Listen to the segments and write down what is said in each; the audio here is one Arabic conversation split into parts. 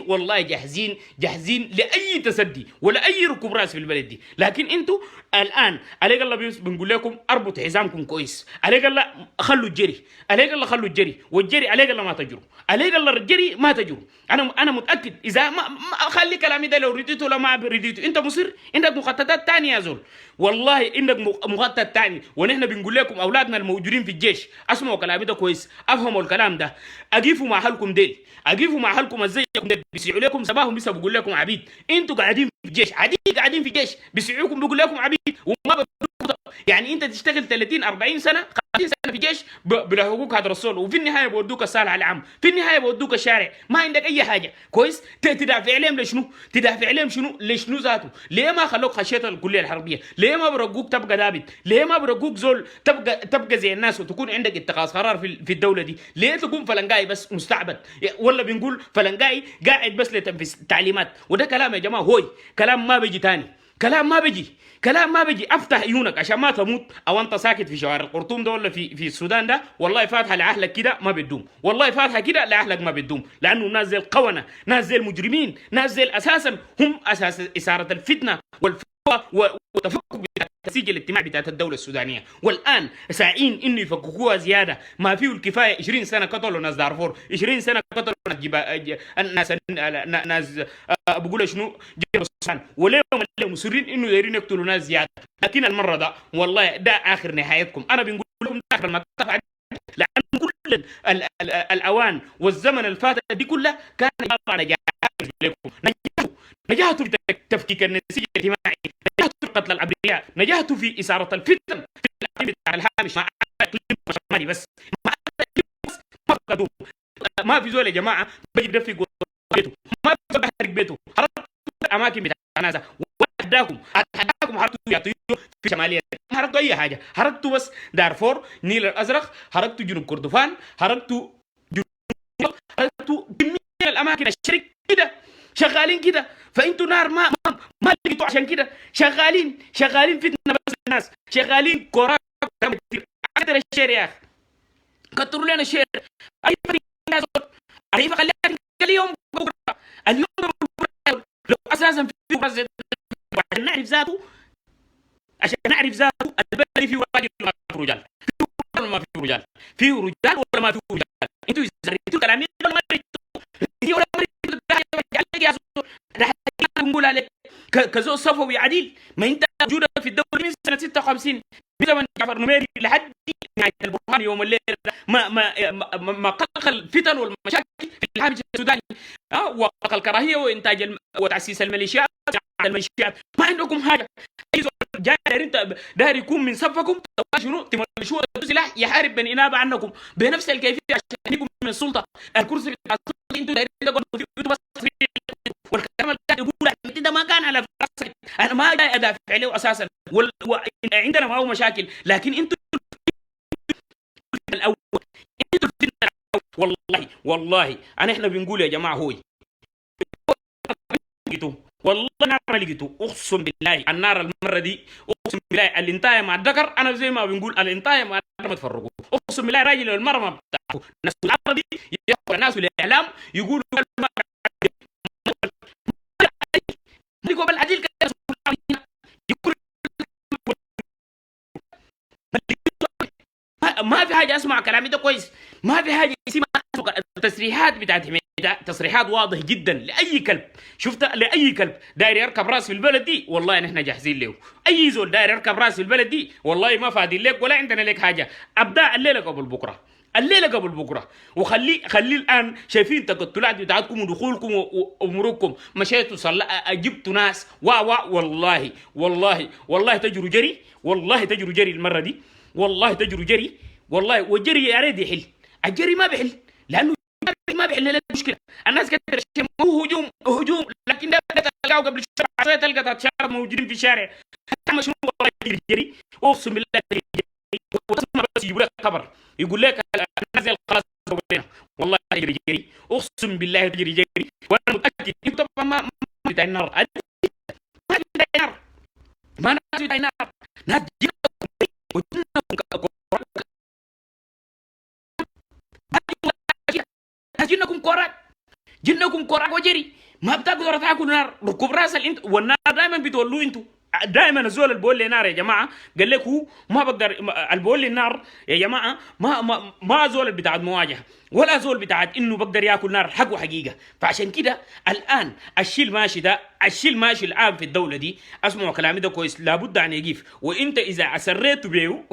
والله جاهزين لاي تسدي ولا اي ركوب راس في البلد دي. لكن انتوا الان عليك الله بنقول لكم اربطوا حزامكم كويس، عليك الله خلوا الجري، عليك الله خلوا الجري، والجري عليك الله ما تجروا، عليك الله الجري ما تجروا. انا متاكد اذا ما خلي كلامي ده لو رديته ولا ما رديته، انت مصر عندك مخططات ثانيه يا زول، والله عندك مخطط ثاني. ونحن بنقول لكم اولادنا الموجودين في الجيش اسمعوا كلامي ده كويس، افهموا الكلام ده، اقيفوا مع اهلكم ديل، اقيفوا مع اهلكم ازيكم ديل، بيسيعوا لكم صباحهم لسه بيقول لكم عبيد. انتوا قاعدين في الجيش عادي، قاعدين في الجيش بيسيعوكم بيقول لكم عبيد وما يعني انت تشتغل 30 40 سنه 50 سنه في الجيش بلا حقوق هذا الرسول، وفي النهايه بودوك الصالح العام، في النهايه بودوك الشارع، ما عندك اي حاجه كويس. تدافع عليهم لشنو؟ تدافع عليهم شنو؟ لشنو ذاته؟ ليه ما خلوك خشيت الكليه الحربيه؟ ليه ما برقوك تبقى ثابت؟ ليه ما برقوك زول تبقى زي الناس وتكون عندك اتخاذ قرار في الدوله دي؟ ليه تكون فلنقاي بس مستعبد؟ ولا بنقول فلنقاي قاعد بس لتنفيذ تعليمات؟ وده كلام يا جماعه، هوي كلام ما بيجي تاني، كلام ما بيجي. افتح عيونك عشان ما تموت، او انت ساكت في شوارع الخرطوم ده ولا في السودان ده، والله فاتحه لاهلك كده ما بتدوم، والله فاتحه كده لاهلك ما بتدوم، لانه ناس زي القونه، ناس زي المجرمين، ناس زي اساسا هم اساس اثاره الفتنه والتفكك التسيج الاجتماعي بتاعت الدوله السودانيه. والان ساعين انه يفككوها زياده، ما فيه الكفايه. 20 سنه قتلوا ناس دارفور، 20 سنه قتلوا ناس بقول شنو جنوب السودان، واليوم مصرين انه دايرين يقتلوا ناس زياده. لكن المره ده والله ده اخر نهايتكم، انا بنقول لكم ده اخر المطاف، لان كل الاوان والزمن الفاتت دي كلها كان يطلع نجاح لكم، نجحتوا في تفكيك النسيج الاجتماعي، نجحتوا في قتل الابرياء، نجحتوا في اثاره الفتن في الاقليم بتاع الهامش، مع اقليم شمالي بس، مع بس ما فقدوا. ما في زول يا جماعه بيجي يدفق بيته، ما في زول بيحرق بيته، حرقتوا الاماكن بتاع الناس، اتحداكم حرقتوا يعطيوا في شماليه، ما حرقتوا اي حاجه، حرقتوا بس دارفور، نيل الازرق، حرقتوا جنوب كردفان، حرقتوا كميه الاماكن الشرق كده شغالين كده. فانتوا نار ما لقيتوا، عشان كده شغالين فتنه بس الناس، شغالين كوراك كتر الشير يا اخي، كتروا لنا الشير. اي فريق خليك اليوم بكره، اليوم لو اساسا في عشان نعرف ذاته، البلد فيه راجل ولا ما فيه رجال، فيه ولا ما فيه رجال، فيه رجال ولا ما فيه رجال. انتوا اذا ريتوا كلامي ولا ما ريتوا ولا ما ريتوا راح نقول عليك كزو صفوي عديل. ما انت موجودك في الدوله من سنه 56 من زمن جعفر نميري لحد نهايه البرهان يوم الليل، ما قلق الفتن والمشاكل في الهامش السوداني، وقلق الكراهيه وانتاج وتاسيس الميليشيات. ما عندكم حاجه، اي زول جاي انت داير يكون من صفكم شنو تمشوا سلاح يحارب بني انابه عنكم بنفس الكيفيه عشان يكون من السلطه، الكرسي بتاع السلطه انتوا دايرين تقعدوا فيه بس. والكلام اللي قاعد يقول احمد ده ما كان على راسك، انا ما جاي ادافع عليه اساسا، وعندنا ما هو مشاكل، لكن انتوا الاول، انتوا والله احنا بنقول يا جماعه هوي والله نار ما لقيته، اقسم بالله النار المره دي، اقسم بالله الانتايه مع الذكر، انا زي ما بنقول الانتايه مع الذكر ما تفرقوا، اقسم بالله راجل والمره ما بتاعه ناس العربي يحكوا الناس الاعلام يقولوا ما بالعديل يقول ما في حاجه اسمع كلامي ده كويس، ما في حاجه اسمها تصريحات بتاعت حميده، تصريحات واضح جدا لاي كلب، شفت لاي كلب داير يركب راس في البلد دي، والله نحن جاهزين له. اي زول داير يركب راس في البلد دي والله ما فاضيين لك ولا عندنا لك حاجه، ابدا الليله قبل بكره، الليله قبل بكره، وخلي الان شايفين تقتلات بتاعتكم ودخولكم واموركم، مشيتوا جبتوا ناس والله تجروا جري، والله تجروا جري المره دي، والله تجروا جري، والله والجري يا ريت يحل، الجري ما بيحل، لانه ما بيحل لنا المشكله. الناس كثير مو هجوم، لكن ده تلقاه قبل الشارع، تلقى شباب موجودين في الشارع، حتى شنو والله جري، اقسم بالله جري، وتسمع بس يجيب لك خبر يقول لك نزل خلاص والله جري، اقسم بالله جري، وانا متاكد انت طبعا ما بتاع النار، ما بتاع النار، ما ناس بتاع النار، ناس جينكم كورات جنكم كراك وجري، ما بتقدروا تاكلوا نار. ركوب راس انت والنار دائما بتولوا انتوا. دائما الزول اللي بيقول لي نار يا جماعه قال لك هو ما بقدر، اللي بيقول لي النار يا جماعه ما زول بتاع مواجهه ولا زول بتاع انه بقدر ياكل نار حق وحقيقه. فعشان كده الان الشيء الماشي ده، الشيء الماشي الان في الدوله دي، اسمعوا كلامي ده كويس، لابد ان يقف. وانت اذا اسريت بيه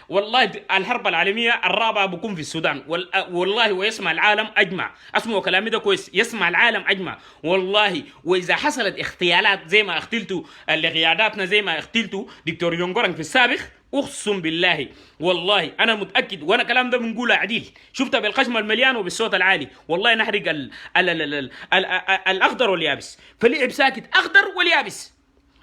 والله الحرب العالميه الرابعه بكون في السودان والله، ويسمع العالم اجمع. اسمعوا كلامي ده كويس، يسمع العالم اجمع والله. واذا حصلت اغتيالات زي ما اغتلتوا لقياداتنا، زي ما اغتلتوا دكتور يونغورنج في السابق، اقسم بالله والله انا متاكد، وانا كلام ده بنقوله عديل، شفتها بالخشم المليان وبالصوت العالي، والله نحرق الاخضر واليابس. فلعب ساكت اخضر واليابس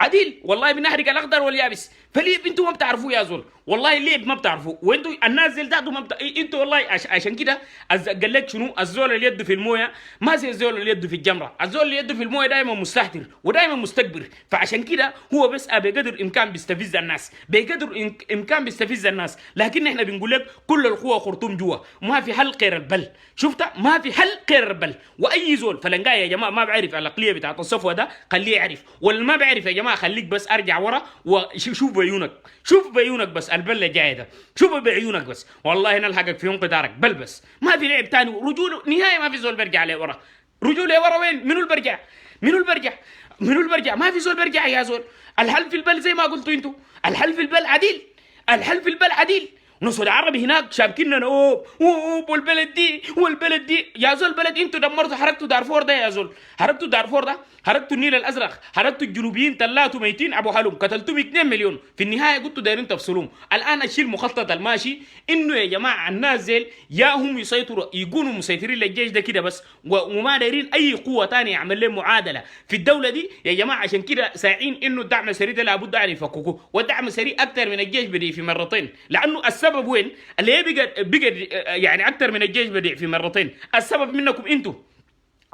عديل، والله بنحرق الاخضر واليابس. فليه انتوا ما بتعرفوا يا زول؟ والله ليه ما بتعرفوا؟ وانتوا الناس زي ذاتهم انتوا والله عشان كده قال لك شنو؟ الزول اللي يده في المويه ما زي الزول اللي يده في الجمره، الزول اللي يده في المويه دائما مستهتر ودائما مستكبر. فعشان كده هو بس بقدر امكان بيستفز الناس، بقدر امكان بيستفز الناس. لكن احنا بنقول لك كل القوه خرطوم جوا، ما في حل غير البل. شفتها؟ ما في حل غير البل. واي زول فلنقاي يا جماعه ما بعرف الاقليه بتاعت الصفوه ده خليه يعرف، واللي ما بعرف يا جماعه خليك بس ارجع ورا وشوف بعيونك، شوف بعيونك بس البله جايه ده، شوف بعيونك بس، والله نلحقك في يوم قطارك بل بس. ما في لعب تاني، رجوله نهايه ما في زول برجع عليه ورا. رجوله ورا وين؟ منو اللي برجع؟ منو اللي برجع؟ منو اللي برجع؟ ما في زول برجع يا زول. الحل في البل زي ما قلتوا انتوا، الحل في البل عديل، الحل في البل عديل. نص العربي هناك شابكيننا اوب اوب والبلد دي والبلد دي يا زول. البلد انتوا دمرتوا، حركتوا دارفور ده يا زول، حركتوا دارفور ده، حركتوا النيل الازرق، حركتوا الجنوبيين تلاتوا ميتين ابو حلم، قتلتم 2 مليون. في النهايه قلتوا دايرين تفصلوهم. الان الشيء المخطط الماشي انه يا جماعه الناس زي يا هم يسيطروا يكونوا مسيطرين للجيش ده كده بس، وما دايرين اي قوه ثانيه يعمل لهم معادله في الدوله دي يا جماعه. عشان كده ساعين انه الدعم السريع ده لابد ان يفككوه، والدعم السريع اكثر من الجيش بدي في مرتين. لانه السبب وين؟ اللي هي بقى يعني اكثر من الجيش بدي في مرتين. السبب منكم انتوا،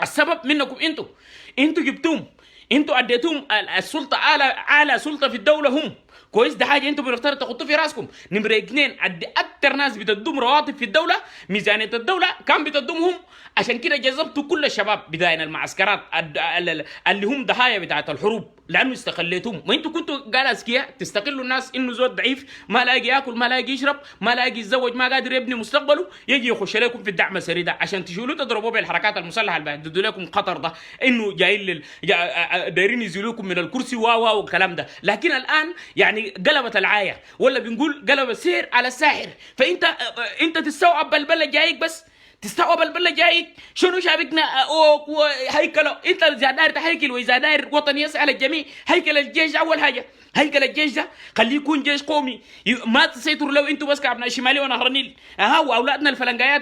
السبب منكم انتوا. انتوا جبتوهم، انتوا اديتوهم السلطه، اعلى سلطه في الدوله هم. كويس؟ ده حاجه انتوا بنختار تحطوا في راسكم. نمره 2 اكثر ناس بتدوم رواتب في الدوله، ميزانيه الدوله كان بتدومهم. عشان كده جذبتوا كل الشباب بداين المعسكرات اللي هم ضحايا بتاعت الحروب، لانه استغليتهم. ما انتوا كنتوا قال اذكياء تستغلوا الناس، انه زود ضعيف ما لاقي ياكل ما لاقي يشرب ما لاقي يتزوج ما قادر يبني مستقبله، يجي يخش لكم في الدعم السريع ده عشان تشيلوه تضربوه بالحركات المسلحه اللي بيهددوا لكم قطر ده، انه جايين دايرين يزيلوكم من الكرسي والكلام ده. لكن الان يعني قلبت العايه، ولا بنقول قلب السحر على الساحر. فانت تستوعب البلد جايك بس، تستوعب البلد جايك شنو شابكنا هيكله. انت اذا داير تهيكل واذا داير وطن يسعى للجميع، هيكل الجيش اول حاجه. هيكل الجيش ده خليه يكون جيش قومي، ما تسيطروا لو انتوا بس كابناء الشماليه ونهر النيل. واولادنا الفلنجايات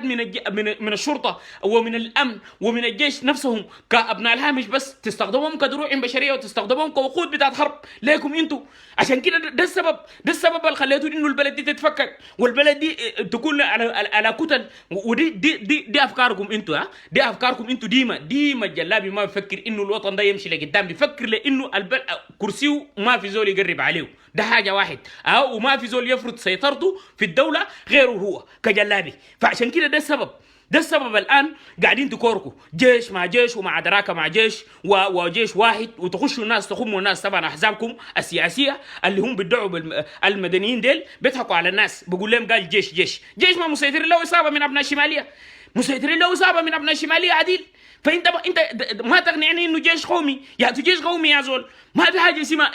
من الشرطه ومن الامن ومن الجيش نفسهم كابناء الهامش بس، تستخدموهم كدروع بشريه وتستخدموهم كوقود بتاعت حرب ليكم انتوا. عشان كده ده السبب اللي خليتوا انه البلد دي تتفكك، والبلد دي تكون على كتل. ودي دي افكاركم انتوا، دي افكاركم انتوا. ديما الجلابي ما بيفكر انه الوطن ده يمشي لقدام، بيفكر لانه كرسيه ما في زول يقرب عليه. ده حاجه واحد، وما في زول يفرض سيطرته في الدوله غيره هو كجلابي. فعشان كده ده السبب الان قاعدين تكوركوا جيش مع جيش ومع دراكه مع جيش وجيش واحد، وتخشوا الناس تخموا الناس. طبعا احزابكم السياسيه اللي هم بيدعوا المدنيين ديل بيضحكوا على الناس، بيقول لهم قال جيش ما مسيطرين له اصابه من ابناء الشماليه، مسيطرين له اصابه من ابناء الشماليه عديل. فانت ما تقنعني انه جيش قومي. يا جيش قومي يا زول، ما في حاجه اسمها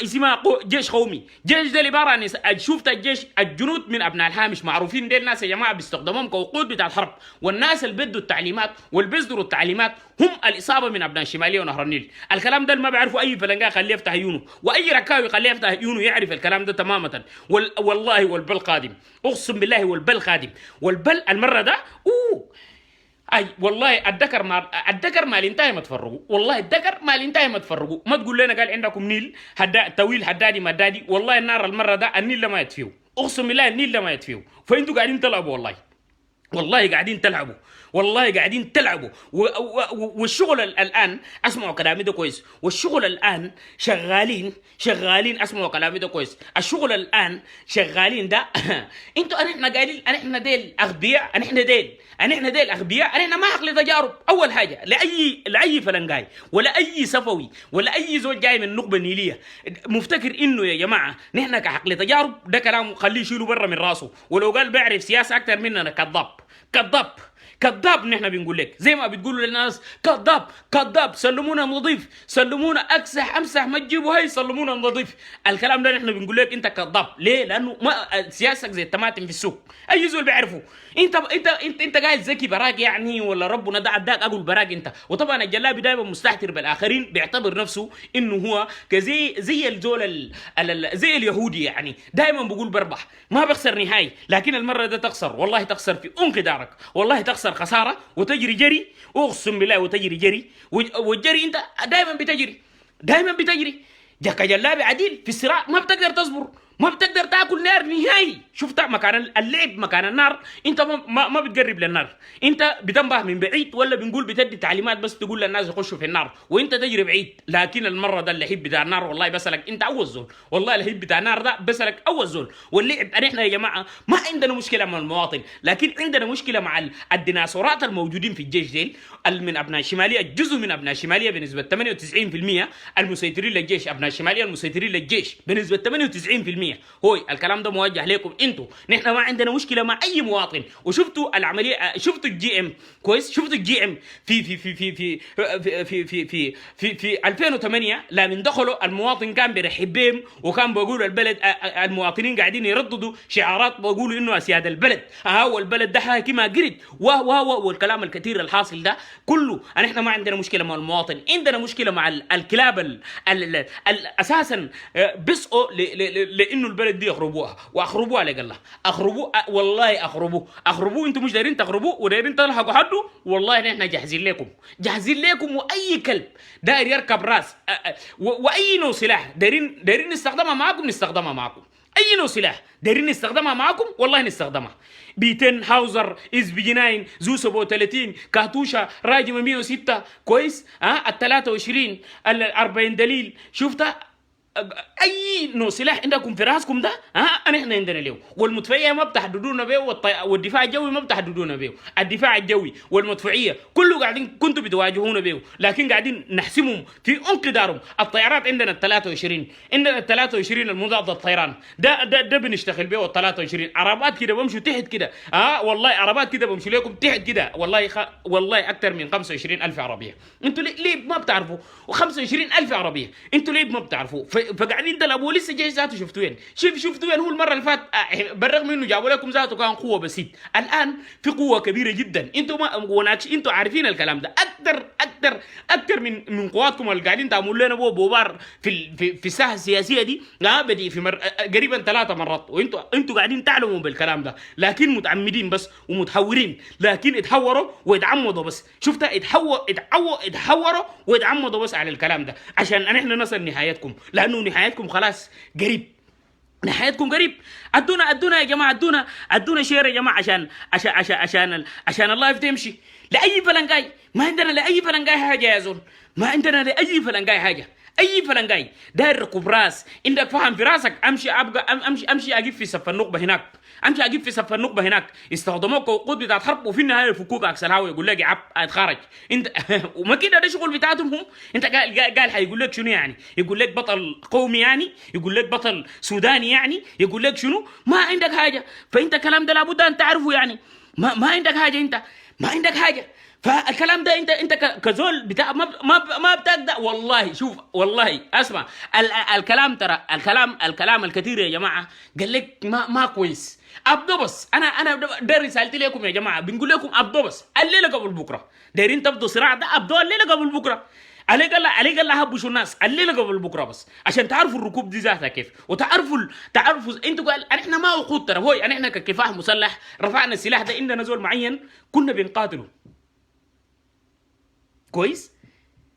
جيش قومي. جيش ده عباره عن شفت الجيش الجنود من ابناء الهامش معروفين. دي الناس يا جماعه بيستخدموهم كوقود بتاع الحرب، والناس اللي بدوا التعليمات واللي بيصدروا التعليمات هم الاصابه من ابناء الشماليه ونهر النيل. الكلام ده ما بيعرفوا اي فلنجا خليه يفتح عيونه، واي ركاوي خليه يفتح عيونه يعرف الكلام ده تماما. والله والبل قادم، اقسم بالله والبل قادم. والبل المره ده اي والله الدكر مال انتهى ما تفرقوا، والله الدكر مال انتهى ما تفرقوا. ما تقول لنا قال عندكم نيل طويل حدادي مدادي، والله النار المره ده النيل ما يطفيه، اقسم بالله النيل ما يطفيه. فانتوا قاعدين تلعبوا والله. والله قاعدين تلعبوا، والله قاعدين تلعبوا والشغل الان اسمعوا كلامي ده كويس، والشغل الان شغالين اسمعوا كلامي ده كويس، الشغل الان شغالين ده انتوا احنا قايلين احنا ديل اغبياء، احنا ديل اغبياء، احنا ما عقل تجارب. اول حاجه لاي فلنجاي ولا اي صفوي ولا اي زول جاي من النخبه النيليه مفتكر انه يا جماعه نحن كعقل تجارب، ده كلام خليه يشيله برا من راسه، ولو قال بيعرف سياسه اكثر مننا كذاب كذاب كذاب. نحن بنقول لك زي ما بتقولوا للناس كذاب، سلمونا نظيف، سلمونا اكسح امسح ما تجيبوا هي، سلمونا نظيف. الكلام ده نحن بنقول لك انت كذاب. ليه؟ لانه ما سياستك زي الطماطم في السوق، اي زول بيعرفه. انت قاعد ذكي براك يعني، ولا ربنا ده اداك اقول براك انت. وطبعا الجلابي دايما مستهتر بالاخرين، بيعتبر نفسه انه هو زي الزول زي اليهودي يعني، دايما بقول بربح ما بخسر نهائي، لكن المره ده تخسر، والله تخسر في انقدارك، والله تخسر خساره وتجري جري، اقسم بالله وتجري جري، والجري انت دايما بتجري. جاك جلابي عديل في الصراع ما بتقدر تصبر، ما بتقدر تاكل نار نهائي. شفت مكان اللعب مكان النار، انت ما بتقرب للنار، انت بتنبه من بعيد، ولا بنقول بتدي تعليمات بس تقول للناس يخشوا في النار وانت تجري بعيد. لكن المره ده اللهيب بتاع النار والله بسلك انت اول زول، والله اللهيب بتاع النار ده بسلك اول زول. واللعب احنا يا جماعه ما عندنا مشكله مع المواطن، لكن عندنا مشكله مع الديناصورات الموجودين في الجيش ديل، من ابناء الشماليه، الجزء من ابناء الشماليه بنسبه 98% المسيطرين للجيش، ابناء الشماليه المسيطرين للجيش بنسبه 98%. هوي الكلام ده موجه لكم انتوا، نحن ما عندنا مشكله مع اي مواطن. وشفتوا العمليه، شفتوا الجي ام كويس، شفتوا الجي ام في في في في في في في في في في, في 2008 لما دخلوا المواطن كان بيرحب بهم، وكان بيقولوا البلد المواطنين قاعدين يرددوا شعارات بيقولوا انه اسياد البلد، هو البلد ده حاكي ما قرد والكلام الكثير الحاصل ده كله. نحن ما عندنا مشكله مع المواطن، عندنا مشكله مع الكلاب اساسا بسقوا لانه البلد دي يخربوها لك الله، والله اخربوه. انتم مش دايرين تخربوه ودايرين تلحقوا حده، والله نحن جاهزين لكم. واي كلب داير يركب راس واي نوع سلاح دايرين نستخدمها معاكم، اي نوع سلاح دايرين نستخدمها معاكم والله نستخدمها. بيتن هاوزر اس بي 9 زو 37 كاتوشا راجمه 106 كويس، ال 23 ال 40 دليل. شفتها اي نوع سلاح عندكم في راسكم ده احنا عندنا له. والمدفعيه ما بتحددونا به، والدفاع الجوي ما بتحددونا به، الدفاع الجوي والمدفعيه كله قاعدين كنتوا بتواجهونا به، لكن قاعدين نحسمهم في انقدارهم. الطيارات عندنا ال 23 المضاد الطيران ده بنشتغل به، وال 23 عربات كده بمشوا تحت كده، والله عربات كده بمشوا لكم تحت كده، والله اكثر من 25,000 عربيه. انتوا ليه ما بتعرفوا؟ و25,000 عربيه انتوا ليه ما بتعرفوا؟ فقاعدين تلعبوا. لسه جاي ذاته شفتوا وين؟ شفتوا وين؟ هو المره اللي فات بالرغم انه جابوا لكم ذاته كان قوه بسيط، الان في قوه كبيره جدا. انتوا عارفين الكلام ده اكثر من قواتكم اللي قاعدين تعملوا لنا بوبار في الساحه السياسيه دي. بدي في قريبا 3 مرات، وانتوا قاعدين تعلموا بالكلام ده، لكن متعمدين بس ومتحورين، لكن اتحوروا ويتعمدوا بس. شفتها اتحوروا ويتعمدوا بس على الكلام ده عشان احنا نصل نهايتكم، لانه نهايتكم خلاص قريب، نهايتكم قريب. ادونا يا جماعه، ادونا شير يا جماعه عشان الله يفتمشي لاي فلنجاي. ما عندنا لاي فلنجاي حاجه يا زول، ما عندنا لاي فلنجاي حاجه. اي فلنجاي داير ركوب راس، عندك فهم في راسك، امشي اجيب في صف النخبه هناك، استخدموك وقود بتاعت حرب، وفي النهايه فكوك سلهاوي يقول لك عب اتخرج انت وما كده ده شغل بتاعتهم هم. انت قال هيقول لك شنو يعني؟ يقول لك بطل قومي يعني، يقول لك بطل سوداني يعني، يقول لك شنو؟ ما عندك حاجه. فانت الكلام ده لابد ان تعرفه يعني. ما عندك حاجه، انت ما عندك حاجه. فالكلام ده انت كزول بتاع ما بتقدر. والله شوف، والله اسمع الكلام، ترى الكلام الكثير يا جماعه قال لك ما كويس. ابدو بس انا ده رسالتي لكم يا جماعه، بنقول لكم ابدو بس الليله قبل بكره. دايرين تبدو صراع ده، ابدو الليله قبل بكره. عليك الله هبشوا الناس الليله قبل بكره بس، عشان تعرفوا الركوب دي ذاتها كيف، وتعرفوا انتوا قال احنا ما وقود، ترى هو احنا ككفاح مسلح رفعنا السلاح ده، عندنا زول معين كنا بنقاتله كويس.